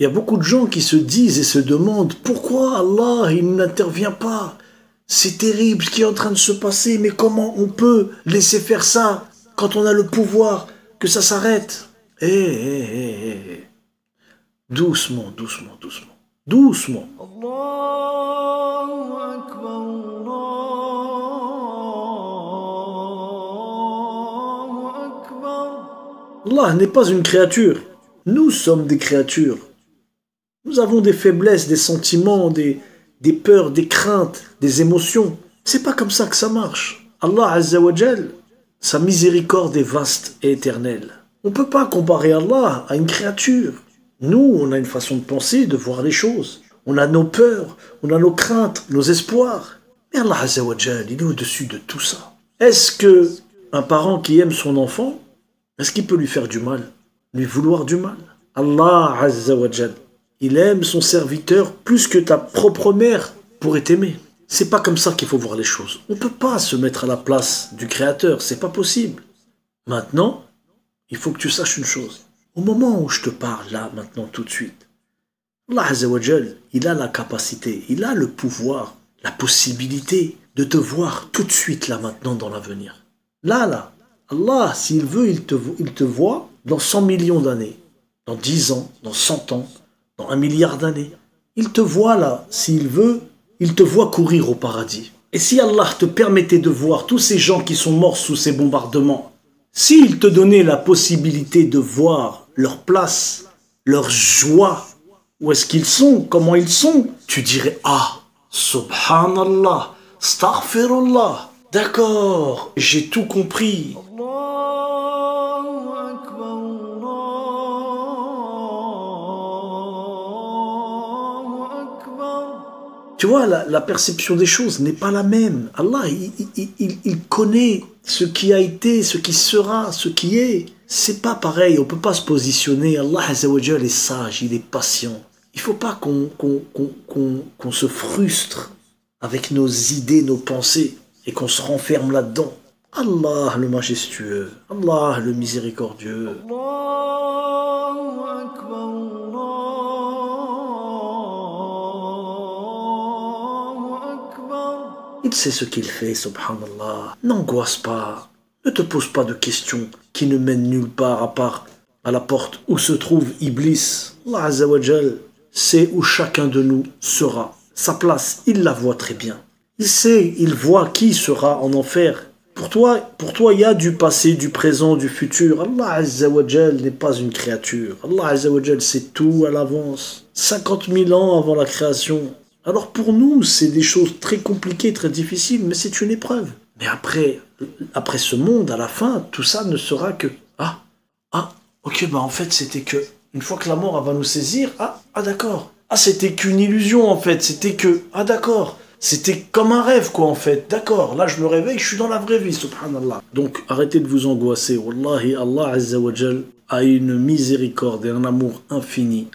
Il y a beaucoup de gens qui se disent et se demandent pourquoi Allah il n'intervient pas. C'est terrible ce qui est en train de se passer, mais comment on peut laisser faire ça quand on a le pouvoir que ça s'arrête? Doucement, doucement, doucement. Doucement. Allahu Akbar, Allahu Akbar. Allah n'est pas une créature. Nous sommes des créatures. Nous avons des faiblesses, des sentiments, des peurs, des craintes, des émotions. C'est pas comme ça que ça marche. Allah Azza wa Jal, sa miséricorde est vaste et éternelle. On ne peut pas comparer Allah à une créature. Nous, on a une façon de penser, de voir les choses. On a nos peurs, on a nos craintes, nos espoirs. Mais Allah Azza wa Jal, il est au-dessus de tout ça. Est-ce que un parent qui aime son enfant, est-ce qu'il peut lui faire du mal? Lui vouloir du mal? Allah Azza wa Jal, il aime son serviteur plus que ta propre mère pourrait t'aimer. C'est pas comme ça qu'il faut voir les choses. On ne peut pas se mettre à la place du Créateur, c'est pas possible. Maintenant, il faut que tu saches une chose. Au moment où je te parle, là, maintenant, tout de suite, Allah Azza wa Jal, il a la capacité, il a le pouvoir, la possibilité de te voir tout de suite, là, maintenant, dans l'avenir. Là, Allah, s'il veut, il te voit dans 100 millions d'années, dans 10 ans, dans 100 ans, dans 1 milliard d'années. Il te voit là, s'il veut, il te voit courir au paradis. Et si Allah te permettait de voir tous ces gens qui sont morts sous ces bombardements, s'il te donnait la possibilité de voir leur place, leur joie, où est-ce qu'ils sont, comment ils sont, tu dirais « Ah, subhanallah, astaghfirullah, d'accord, j'ai tout compris. » Allahu Akbar, Allahu Akbar. Tu vois, la perception des choses n'est pas la même. Allah, il connaît ce qui a été, ce qui sera, ce qui est. C'est pas pareil, on peut pas se positionner. Allah Azza wa Jal est sage, il est patient. Il faut pas qu'on se frustre avec nos idées, nos pensées, et qu'on se renferme là-dedans. Allah le majestueux, Allah le miséricordieux. Allahu Akbar, Allahu Akbar. Il sait ce qu'il fait, subhanallah. N'angoisse pas. Ne te pose pas de questions qui ne mènent nulle part à part à la porte où se trouve Iblis. Allah Azza wa Jal sait où chacun de nous sera. Sa place, il la voit très bien. Il sait, il voit qui sera en enfer. Pour toi, il y a du passé, du présent, du futur. Allah Azza wa Jal n'est pas une créature. Allah Azza wa Jal sait tout à l'avance. 50 000 ans avant la création. Alors pour nous, c'est des choses très compliquées, très difficiles, mais c'est une épreuve. Mais après ce monde, à la fin, tout ça ne sera que... Ok, en fait, c'était que... Une fois que la mort va nous saisir, d'accord. C'était qu'une illusion, en fait. C'était que... d'accord. C'était comme un rêve, quoi, en fait. D'accord, là, je me réveille, je suis dans la vraie vie, subhanallah. Donc, arrêtez de vous angoisser. Wallahi, Allah Azza wa Jal a une miséricorde et un amour infini,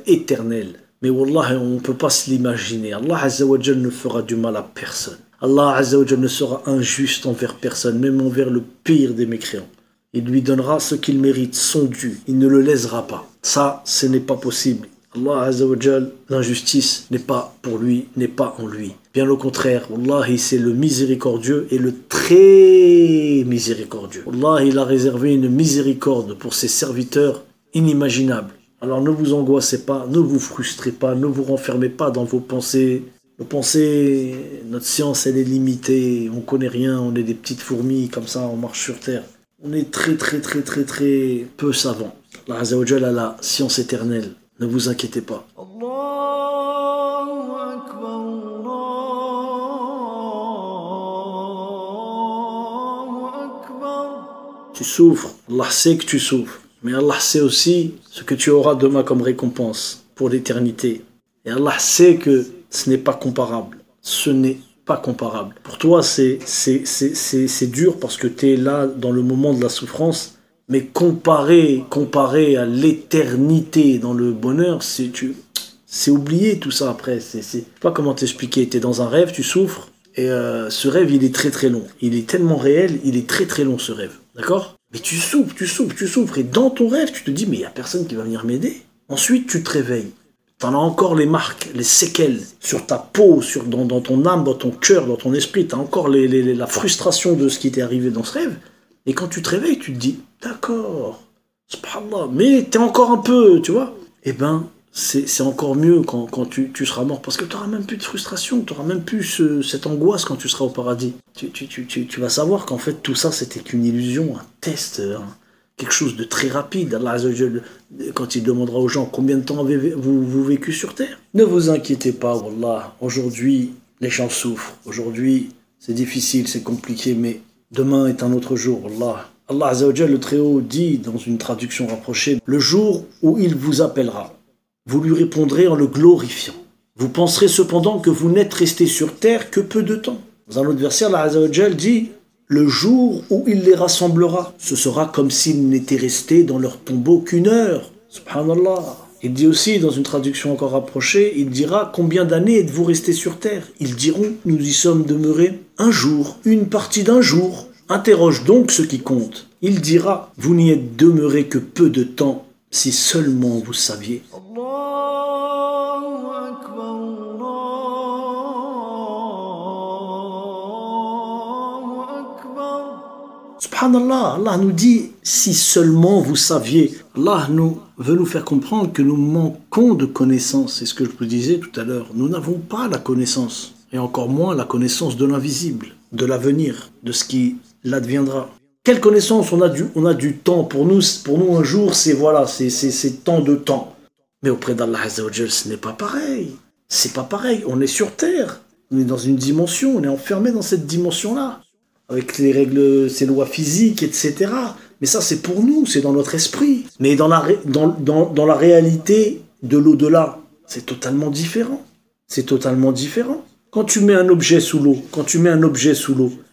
éternel. Mais Wallah, on ne peut pas se l'imaginer. Allah Azza wa Jal ne fera du mal à personne. Allah Azza wa Jal ne sera injuste envers personne, même envers le pire des mécréants. Il lui donnera ce qu'il mérite, son dû. Il ne le lésera pas. Ça, ce n'est pas possible. Allah Azza wa Jal, l'injustice n'est pas pour lui, n'est pas en lui. Bien au contraire, Wallahi, c'est le miséricordieux et le très miséricordieux. Wallahi, il a réservé une miséricorde pour ses serviteurs inimaginable. Alors ne vous angoissez pas, ne vous frustrez pas, ne vous renfermez pas dans vos pensées. Nos pensées, notre science, elle est limitée, on connaît rien, on est des petites fourmis, comme ça, on marche sur terre. On est très peu savants. Allah Azza wa Jal a la science éternelle, ne vous inquiétez pas. Allahu Akbar, Allahu Akbar. Tu souffres, Allah sait que tu souffres, mais Allah sait aussi ce que tu auras demain comme récompense pour l'éternité. Et Allah sait que ce n'est pas comparable. Ce n'est pas comparable. Pour toi, c'est dur parce que tu es là dans le moment de la souffrance, mais comparé à l'éternité dans le bonheur, c'est oublié tout ça après. Je sais pas comment t'expliquer. Tu es dans un rêve, tu souffres, et ce rêve, il est très long. Il est tellement réel, il est très long ce rêve. D'accord ? Mais tu souffres. Et dans ton rêve, tu te dis, mais il n'y a personne qui va venir m'aider. Ensuite, tu te réveilles. Tu en as encore les marques, les séquelles sur ta peau, dans ton âme, dans ton cœur, dans ton esprit. Tu as encore la frustration de ce qui t'est arrivé dans ce rêve. Et quand tu te réveilles, tu te dis, d'accord, subhanallah, mais tu es encore un peu, tu vois. Eh ben, c'est encore mieux quand tu seras mort, parce que tu n'auras même plus de frustration, tu n'auras même plus cette angoisse quand tu seras au paradis. Tu vas savoir qu'en fait, tout ça, c'était qu'une illusion, un test, quelque chose de très rapide. Allah Azza wa Jal, quand il demandera aux gens combien de temps avez-vous vécu sur terre, ne vous inquiétez pas, wallah. Aujourd'hui, les gens souffrent. Aujourd'hui, c'est difficile, c'est compliqué, mais demain est un autre jour, wallah. Allah Azza wa Jal, le Très-Haut, dit dans une traduction rapprochée, le jour où il vous appellera, vous lui répondrez en le glorifiant. Vous penserez cependant que vous n'êtes resté sur terre que peu de temps. Dans un autre verset, Allah Azza wa Jal dit, le jour où il les rassemblera, ce sera comme s'ils n'étaient restés dans leur tombeau qu'une heure. Subhanallah. Il dit aussi, dans une traduction encore rapprochée, il dira, combien d'années êtes-vous restés sur terre? Ils diront, nous y sommes demeurés un jour, une partie d'un jour. Interroge donc ce qui compte. Il dira, vous n'y êtes demeurés que peu de temps, si seulement vous saviez. Allahu Akbar, Allahu Akbar. Subhanallah, Allah nous dit, si seulement vous saviez. Allah veut nous faire comprendre que nous manquons de connaissance. C'est ce que je vous disais tout à l'heure. Nous n'avons pas la connaissance, et encore moins la connaissance de l'invisible, de l'avenir, de ce qui l'adviendra. Quelle connaissance? On a du temps. Pour nous un jour, c'est tant de temps. Mais auprès d'Allah Azza wa Jal, ce n'est pas pareil. C'est pas pareil. On est sur terre. On est dans une dimension. On est enfermé dans cette dimension-là. Avec les règles, ces lois physiques, etc. Mais ça, c'est pour nous. C'est dans notre esprit. Mais dans la réalité de l'au-delà, c'est totalement différent. C'est totalement différent. Quand tu mets un objet sous l'eau,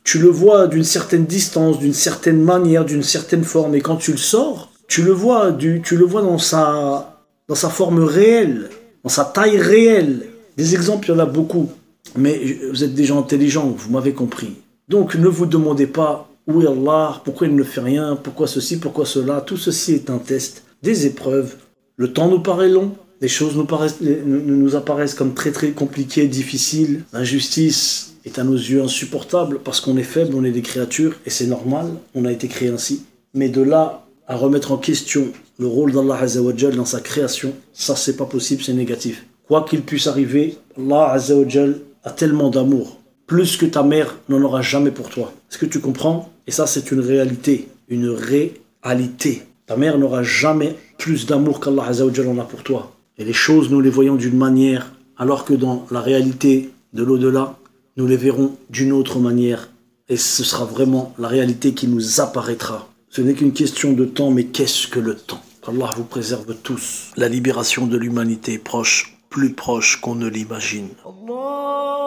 tu le vois d'une certaine distance, d'une certaine manière, d'une certaine forme. Et quand tu le sors, tu le vois dans sa forme réelle, dans sa taille réelle. Des exemples, il y en a beaucoup. Mais vous êtes des gens intelligents, vous m'avez compris. Donc ne vous demandez pas, où est Allah, pourquoi il ne fait rien, pourquoi ceci, pourquoi cela. Tout ceci est un test, des épreuves. Le temps nous paraît long. Les choses nous apparaissent comme très très compliquées, difficiles. L'injustice est à nos yeux insupportable parce qu'on est faible, on est des créatures et c'est normal, on a été créé ainsi. Mais de là à remettre en question le rôle d'Allah Azza wa Jal dans sa création, ça c'est pas possible, c'est négatif. Quoi qu'il puisse arriver, Allah Azza wa Jal a tellement d'amour, plus que ta mère n'en aura jamais pour toi. Est-ce que tu comprends? Et ça c'est une réalité, une réalité. Ta mère n'aura jamais plus d'amour qu'Allah Azza wa Jal en a pour toi. Et les choses, nous les voyons d'une manière, alors que dans la réalité de l'au-delà, nous les verrons d'une autre manière. Et ce sera vraiment la réalité qui nous apparaîtra. Ce n'est qu'une question de temps, mais qu'est-ce que le temps? Qu'Allah vous préserve tous. La libération de l'humanité est proche, plus proche qu'on ne l'imagine. Allah